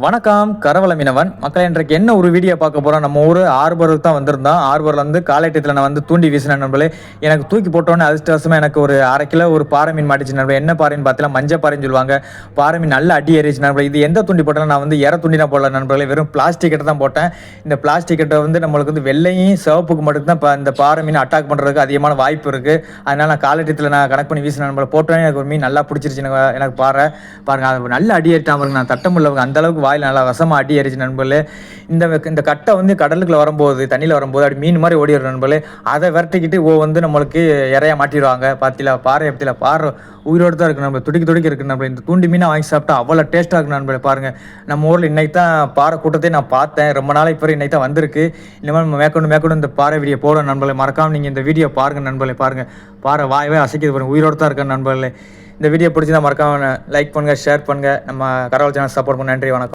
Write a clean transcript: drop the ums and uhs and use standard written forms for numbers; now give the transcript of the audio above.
வணக்கம் கரவல மீனவன் மக்கள். இன்றைக்கு என்ன ஒரு வீடியோ பார்க்க போகிறோம். நம்ம ஊர் ஆர்பருக்கு தான் வந்திருந்தோம். ஆர்பரில் வந்து காலைட்டத்தில் நான் வந்து தூண்டி வீசினேன் நண்பர்களே. எனக்கு தூக்கி போட்டோன்னே அதிர்ஷ்டவசமாக எனக்கு ஒரு 1/2 கிலோ ஒரு பாறை மீன் மாட்டிச்சு நண்பர்களே. என்ன பாறைன்னு பார்த்தீங்கன்னா மஞ்சள் பாறைன்னு சொல்லுவாங்க. பாறை மீன் நல்ல அடி ஏறிச்சு நண்பர்களே. இது எந்த தூண்டி போட்டாலும் நான் வந்து தூண்டி தான் போடல நண்பர்களே. வெறும் பிளாஸ்டிக் கிட்ட தான் போட்டேன். இந்த பிளாஸ்டிக் கிட்ட வந்து நம்மளுக்கு வந்து வெள்ளையும் சிவப்புக்கு மட்டும் தான் இப்போ இந்த பாறை மீன் அட்டாக் பண்ணுறதுக்கு அதிகமான வாய்ப்பு இருக்குது. அதனால் நான் காலைட்டத்தில் நான் கனெக்ட் பண்ணி வீசினேன் நண்பர்களே. போட்டோன்னே எனக்கு ஒரு மீன் நல்லா பிடிச்சிருச்சு. எனக்கு பாருங்கள் அது நல்ல அடி ஏறிட்டான் பாருங்க. நான் தட்டமுள்ளவங்க அந்த அளவுக்கு வாயில் நல்லா வசமாக அடி ஏறிச்சு நண்பர்களே. இந்த கட்டை வந்து கடலுக்குள்ள வரும்போது தண்ணியில் வரும்போது அப்படி மீன் மாதிரி ஓடி வரும் நண்பர்களே. அதை விரட்டிக்கிட்டு வந்து நம்மளுக்கு இறையா மாட்டிடுவாங்க. பார்த்தீங்களா பாறை எப்படில பாறை உயிரோடு தான் இருக்குது. நம்ம துடிக்க இருக்குது நண்பர்களே. இந்த தூண்டி மீனை வாங்கி சாப்பிட்டா அவ்வளோ டேஸ்ட்டாக இருக்குது நண்பர்களே. பாருங்கள் நம்ம ஊரில் இன்னைக்கு தான் பாறை கூட்டத்தை நான் பார்த்தேன். ரொம்ப நாளைக்கு பிறகு இன்னைக்கு தான் வந்திருக்கு. இனிமேல் நம்ம மேற்கொண்டு இந்த பாறை வீடியோ போடணும் நண்பர்களே. மறக்காமல் நீங்கள் இந்த வீடியோ பாருங்கள் நண்பர்களே. பாருங்கள் பாறை வாயவே அசைக்குது பாருங்கள். உயிரோடு தான் இருக்கேன் நண்பர்களே. இந்த வீடியோ பிடிச்சிருந்தா மறக்காம லைக் பண்ணுங்கள், ஷேர் பண்ணுங்கள். நம்ம கரவல் சேனல் சப்போர்ட் பண்ண. நன்றி, வணக்கம்.